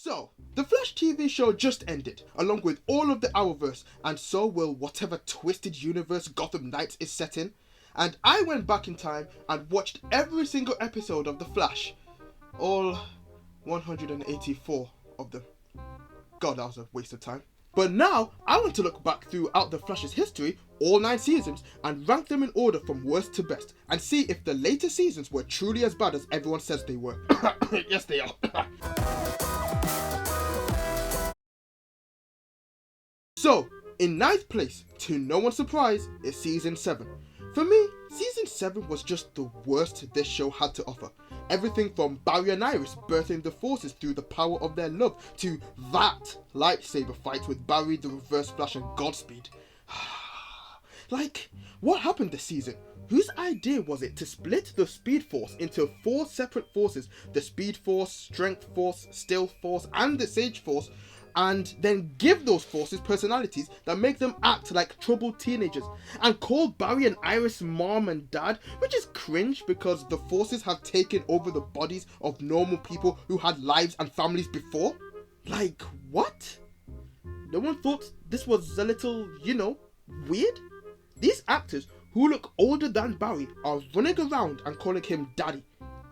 So, the Flash TV show just ended, along with all of the Arrowverse, and so will whatever twisted universe Gotham Knights is set in. And I went back in time and watched every single episode of The Flash. All 184 of them. God, that was a waste of time. But now, I want to look back throughout The Flash's history, all 9 seasons, and rank them in order from worst to best, and see if the later seasons were truly as bad as everyone says they were. Yes, they are. So, in 9th place, to no one's surprise, is Season 7. For me, Season 7 was just the worst this show had to offer. Everything from Barry and Iris birthing the forces through the power of their love, to that lightsaber fight with Barry, the Reverse Flash, and Godspeed. Like, what happened this season? Whose idea was it to split the Speed Force into 4 separate forces, the Speed Force, Strength Force, Stealth Force, and the Sage Force, and then give those forces personalities that make them act like troubled teenagers, and call Barry and Iris mom and dad, which is cringe because the forces have taken over the bodies of normal people who had lives and families before? Like, what? No one thought this was a little, weird? These actors who look older than Barry are running around and calling him daddy.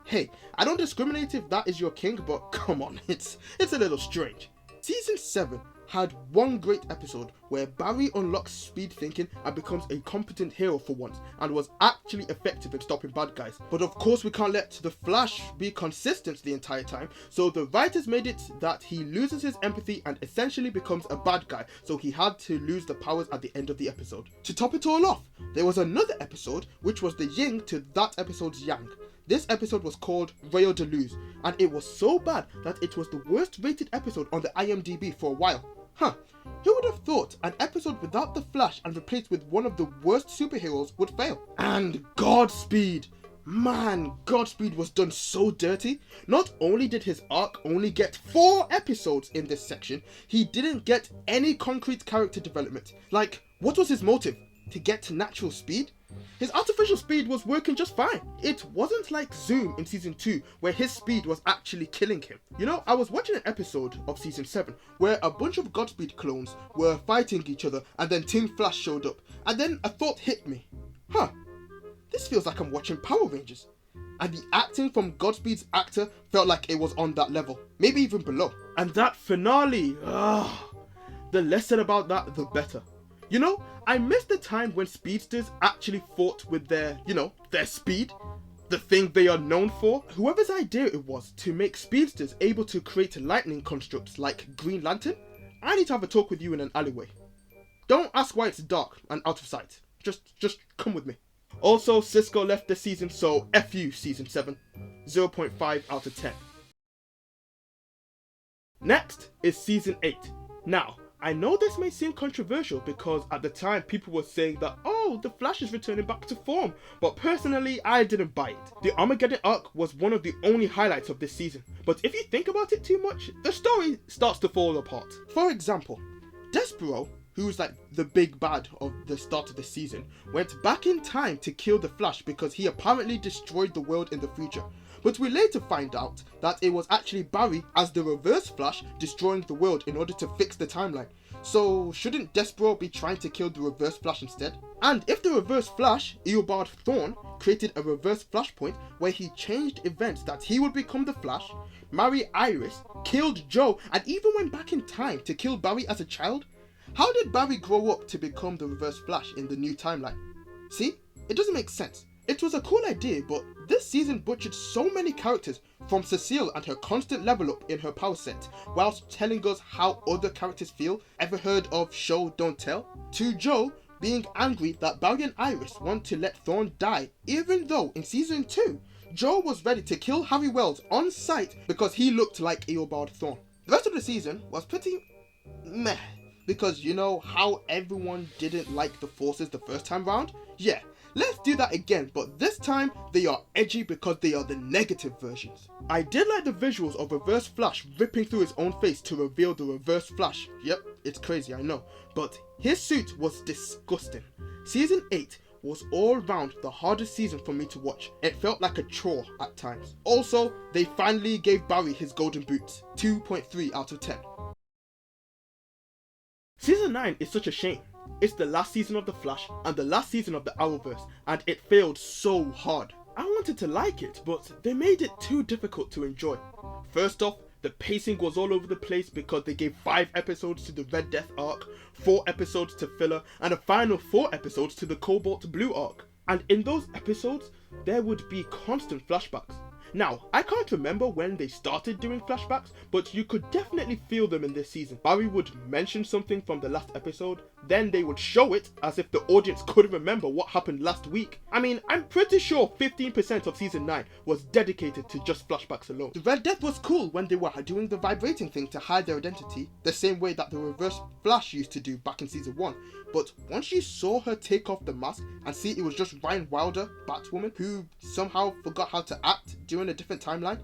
Hey, I don't discriminate if that is your king, but come on, it's a little strange. Season 7 had one great episode where Barry unlocks speed thinking and becomes a competent hero for once, and was actually effective in stopping bad guys. But of course we can't let the Flash be consistent the entire time, so the writers made it that he loses his empathy and essentially becomes a bad guy, so he had to lose the powers at the end of the episode. To top it all off, there was another episode which was the yin to that episode's yang. This episode was called Rayo de Luz, and it was so bad that it was the worst rated episode on the IMDb for a while. Who would have thought an episode without the Flash and replaced with one of the worst superheroes would fail? And Godspeed! Man, Godspeed was done so dirty. Not only did his arc only get 4 episodes in this section, he didn't get any concrete character development. Like, what was his motive? To get to natural speed? His artificial speed was working just fine. It wasn't like Zoom in Season 2 where his speed was actually killing him. I was watching an episode of Season 7 where a bunch of Godspeed clones were fighting each other, and then Team Flash showed up, and then a thought hit me. This feels like I'm watching Power Rangers. And the acting from Godspeed's actor felt like it was on that level, maybe even below. And that finale, the less said about that, the better. I miss the time when speedsters actually fought with their speed, the thing they are known for. Whoever's idea it was to make speedsters able to create lightning constructs like Green Lantern, I need to have a talk with you in an alleyway. Don't ask why it's dark and out of sight. Just come with me. Also, Cisco left the season, so F you, Season 7. 0.5 out of 10. Next is Season 8. Now, I know this may seem controversial because at the time people were saying that, the Flash is returning back to form, but personally I didn't buy it. The Armageddon arc was one of the only highlights of this season, but if you think about it too much, the story starts to fall apart. For example, Despero, who's like the big bad of the start of the season, went back in time to kill the Flash because he apparently destroyed the world in the future. But we later find out that it was actually Barry as the Reverse Flash destroying the world in order to fix the timeline. So shouldn't Despero be trying to kill the Reverse Flash instead? And if the Reverse Flash, Eobard Thawne, created a reverse flashpoint where he changed events that he would become the Flash, marry Iris, killed Joe, and even went back in time to kill Barry as a child, how did Barry grow up to become the Reverse Flash in the new timeline? See? It doesn't make sense. It was a cool idea, but this season butchered so many characters, from Cecile and her constant level up in her power set, whilst telling us how other characters feel. Ever heard of Show Don't Tell? To Joe being angry that Barry and Iris want to let Thawne die, even though in Season 2, Joe was ready to kill Harry Wells on sight because he looked like Eobard Thawne. The rest of the season was pretty meh, because you know how everyone didn't like the forces the first time round? Yeah. Let's do that again, but this time they are edgy because they are the negative versions. I did like the visuals of Reverse Flash ripping through his own face to reveal the Reverse Flash. Yep, it's crazy, I know, but his suit was disgusting. Season 8 was all round the hardest season for me to watch. It felt like a chore at times. Also, they finally gave Barry his golden boots, 2.3 out of 10. Season 9 is such a shame. It's the last season of The Flash and the last season of the Arrowverse, and it failed so hard. I wanted to like it, but they made it too difficult to enjoy. First off, the pacing was all over the place because they gave 5 episodes to the Red Death arc, 4 episodes to filler, and a final 4 episodes to the Cobalt Blue arc. And in those episodes, there would be constant flashbacks. Now, I can't remember when they started doing flashbacks, but you could definitely feel them in this season. Barry would mention something from the last episode, then they would show it as if the audience couldn't remember what happened last week. I mean, I'm pretty sure 15% of season 9 was dedicated to just flashbacks alone. The Red Death was cool when they were doing the vibrating thing to hide their identity, the same way that the Reverse Flash used to do back in season 1. But once you saw her take off the mask and see it was just Ryan Wilder, Batwoman, who somehow forgot how to act during a different timeline,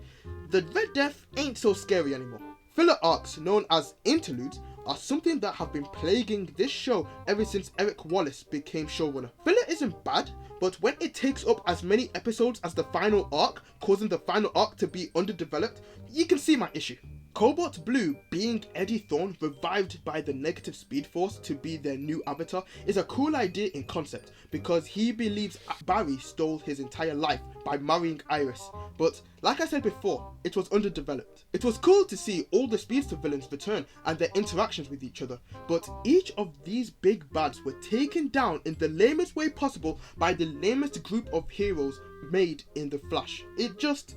the Red Death ain't so scary anymore. Filler arcs, known as interludes, are something that have been plaguing this show ever since Eric Wallace became showrunner. Filler isn't bad, but when it takes up as many episodes as the final arc, causing the final arc to be underdeveloped, you can see my issue. Cobalt Blue being Eddie Thawne revived by the Negative Speed Force to be their new avatar is a cool idea in concept because he believes Barry stole his entire life by marrying Iris, but like I said before, it was underdeveloped. It was cool to see all the Speedster villains return and their interactions with each other, but each of these big bads were taken down in the lamest way possible by the lamest group of heroes made in The Flash. It just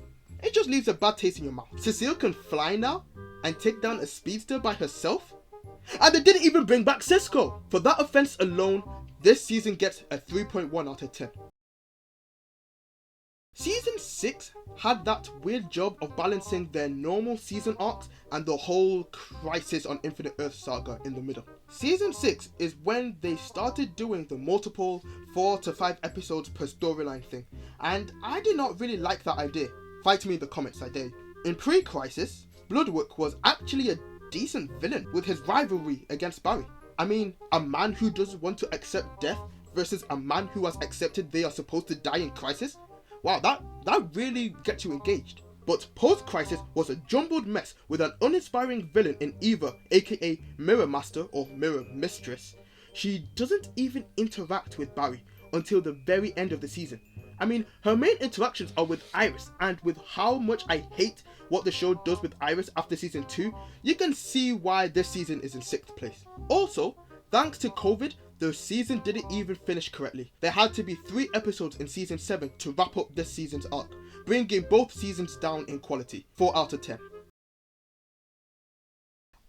leaves a bad taste in your mouth. Cecile can fly now and take down a speedster by herself? And they didn't even bring back Cisco! For that offense alone, this season gets a 3.1 out of 10. Season 6 had that weird job of balancing their normal season arcs and the whole Crisis on Infinite Earth saga in the middle. Season 6 is when they started doing the multiple 4 to 5 episodes per storyline thing, and I did not really like that idea. Fight me in the comments, I dare. In pre-Crisis, Bloodwork was actually a decent villain with his rivalry against Barry. I mean, a man who doesn't want to accept death versus a man who has accepted they are supposed to die in Crisis. Wow, that really gets you engaged. But post-Crisis was a jumbled mess with an uninspiring villain in Eva, aka Mirror Master or Mirror Mistress. She doesn't even interact with Barry until the very end of the season. I mean, her main interactions are with Iris, and with how much I hate what the show does with Iris after season 2, you can see why this season is in 6th place. Also, thanks to COVID, the season didn't even finish correctly. There had to be 3 episodes in season 7 to wrap up this season's arc, bringing both seasons down in quality, 4 out of 10.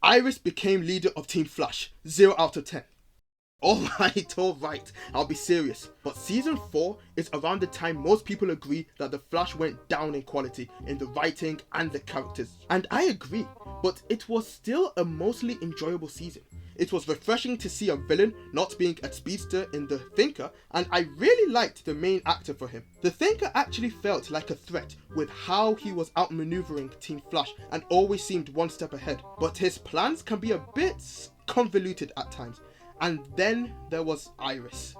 Iris became leader of Team Flash, 0 out of 10. Alright, I'll be serious. But season 4 is around the time most people agree that The Flash went down in quality in the writing and the characters. And I agree, but it was still a mostly enjoyable season. It was refreshing to see a villain not being a speedster in The Thinker, and I really liked the main actor for him. The Thinker actually felt like a threat with how he was outmaneuvering Team Flash and always seemed one step ahead. But his plans can be a bit convoluted at times. And then there was Iris.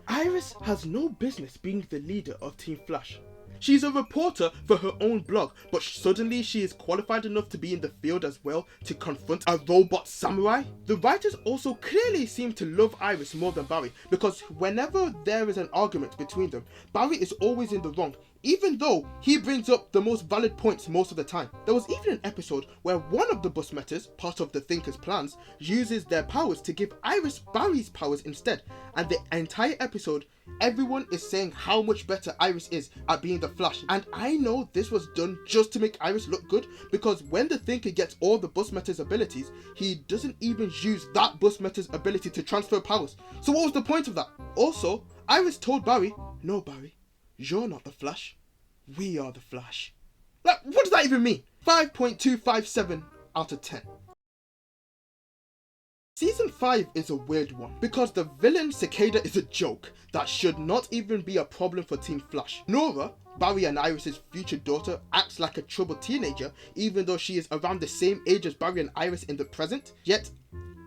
Iris has no business being the leader of Team Flash. She's a reporter for her own blog, but suddenly she is qualified enough to be in the field as well to confront a robot samurai? The writers also clearly seem to love Iris more than Barry, because whenever there is an argument between them, Barry is always in the wrong, even though he brings up the most valid points most of the time. There was even an episode where one of the bus metas, part of the Thinker's plans, uses their powers to give Iris Barry's powers instead, and the entire episode, everyone is saying how much better Iris is at being the Flash. And I know this was done just to make Iris look good, because when the Thinker gets all the bus meta's abilities, he doesn't even use that bus meta's ability to transfer powers. So what was the point of that? Also, Iris told Barry, "No, Barry, you're not the Flash. We are the Flash." Like, what does that even mean? 5.257 out of 10. Season 5 is a weird one because the villain Cicada is a joke that should not even be a problem for Team Flash. Nora, Barry and Iris' future daughter, acts like a troubled teenager even though she is around the same age as Barry and Iris in the present, yet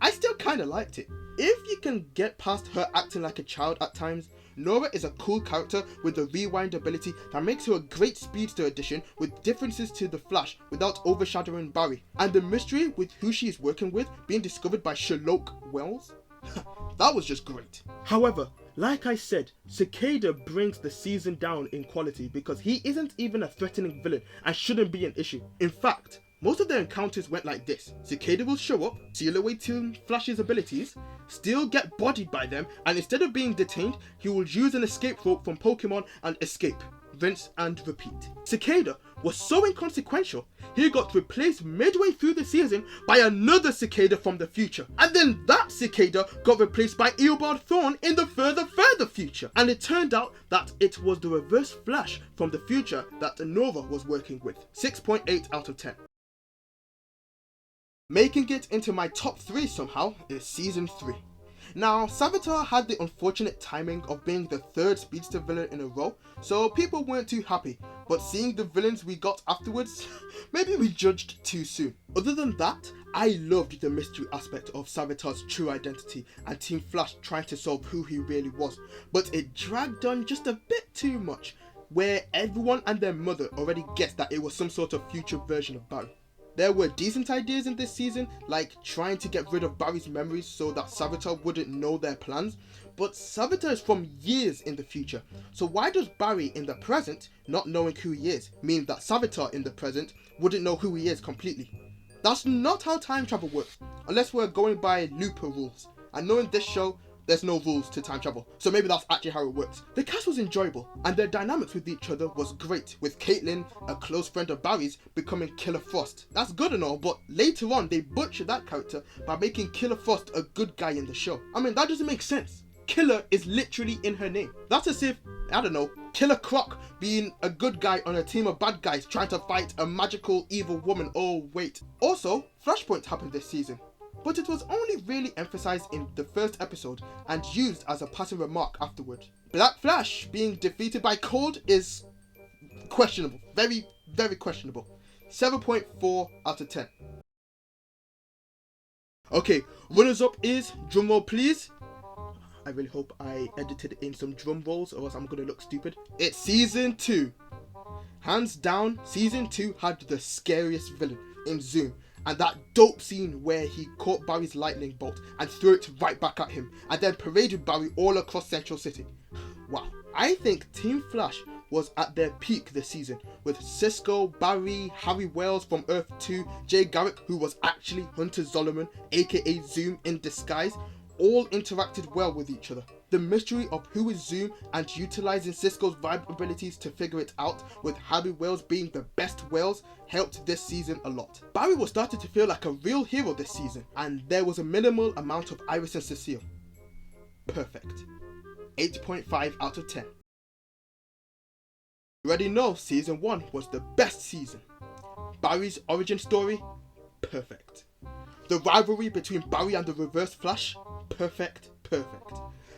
I still kinda liked it. If you can get past her acting like a child at times, Nora is a cool character with the rewind ability that makes her a great speedster addition with differences to the Flash without overshadowing Barry. And the mystery with who she is working with being discovered by Sherlock Wells? That was just great. However, like I said, Cicada brings the season down in quality because he isn't even a threatening villain and shouldn't be an issue. In fact, most of their encounters went like this. Cicada will show up, seal away Team Flash's abilities, still get bodied by them, and instead of being detained, he will use an escape rope from Pokemon and escape. Rinse and repeat. Cicada was so inconsequential, he got replaced midway through the season by another Cicada from the future. And then that Cicada got replaced by Eobard Thawne in the further future. And it turned out that it was the reverse Flash from the future that Nova was working with. 6.8 out of 10. Making it into my top 3 somehow is Season 3. Now, Savitar had the unfortunate timing of being the 3rd speedster villain in a row, so people weren't too happy, but seeing the villains we got afterwards, maybe we judged too soon. Other than that, I loved the mystery aspect of Savitar's true identity and Team Flash trying to solve who he really was, but it dragged on just a bit too much, where everyone and their mother already guessed that it was some sort of future version of Barry. There were decent ideas in this season, like trying to get rid of Barry's memories so that Savitar wouldn't know their plans, but Savitar is from years in the future, so why does Barry in the present, not knowing who he is, mean that Savitar in the present wouldn't know who he is completely? That's not how time travel works, unless we're going by Looper rules, and knowing this show, there's no rules to time travel, so maybe that's actually how it works. The cast was enjoyable, and their dynamics with each other was great, with Caitlin, a close friend of Barry's, becoming Killer Frost. That's good and all, but later on they butchered that character by making Killer Frost a good guy in the show. I mean, that doesn't make sense. Killer is literally in her name. That's as if, I don't know, Killer Croc being a good guy on a team of bad guys trying to fight a magical evil woman. Oh wait. Also, Flashpoint happened this season, but it was only really emphasized in the first episode and used as a passing remark afterward. Black Flash being defeated by Cold is questionable. Very, very questionable. 7.4 out of 10. Okay, runners up is, drumroll please. I really hope I edited in some drum rolls or else I'm gonna look stupid. It's Season 2. Hands down, Season 2 had the scariest villain in Zoom. And that dope scene where he caught Barry's lightning bolt and threw it right back at him and then paraded Barry all across Central City. Wow. I think Team Flash was at their peak this season with Cisco, Barry, Harry Wells from Earth 2, Jay Garrick, who was actually Hunter Zolomon aka Zoom in disguise, all interacted well with each other. The mystery of who is Zoom and utilizing Cisco's vibe abilities to figure it out, with Harry Wells being the best Wells, helped this season a lot. Barry was starting to feel like a real hero this season, and there was a minimal amount of Iris and Cecile. Perfect. 8.5 out of 10. You already know Season 1 was the best season. Barry's origin story, perfect. The rivalry between Barry and the Reverse Flash, perfect.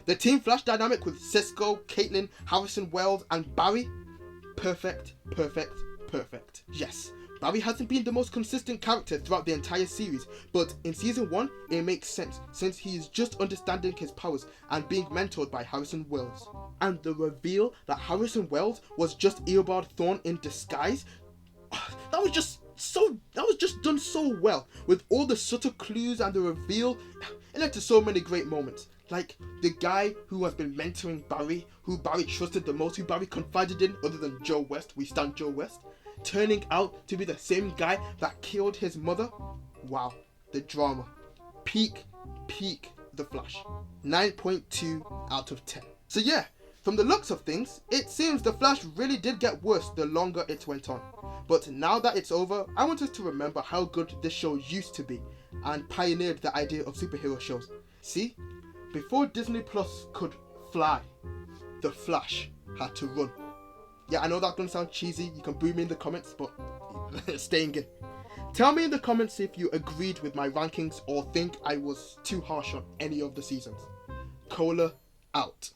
The Team Flash dynamic with Cisco, Caitlin, Harrison Wells and Barry, perfect. Yes, Barry hasn't been the most consistent character throughout the entire series, but in Season 1 it makes sense since he is just understanding his powers and being mentored by Harrison Wells. And the reveal that Harrison Wells was just Eobard Thawne in disguise, that was just done so well, with all the subtle clues and the reveal. It led to so many great moments, like the guy who has been mentoring Barry, who Barry trusted the most, who Barry confided in other than Joe West, we stand Joe West, turning out to be the same guy that killed his mother. Wow, the drama. Peak The Flash. 9.2 out of 10. So yeah, from the looks of things, it seems The Flash really did get worse the longer it went on. But now that it's over, I want us to remember how good this show used to be and pioneered the idea of superhero shows. See, before Disney Plus could fly, The Flash had to run. Yeah, I know that doesn't sound cheesy, you can boo me in the comments, but staying in. Tell me in the comments if you agreed with my rankings or think I was too harsh on any of the seasons. Cola out.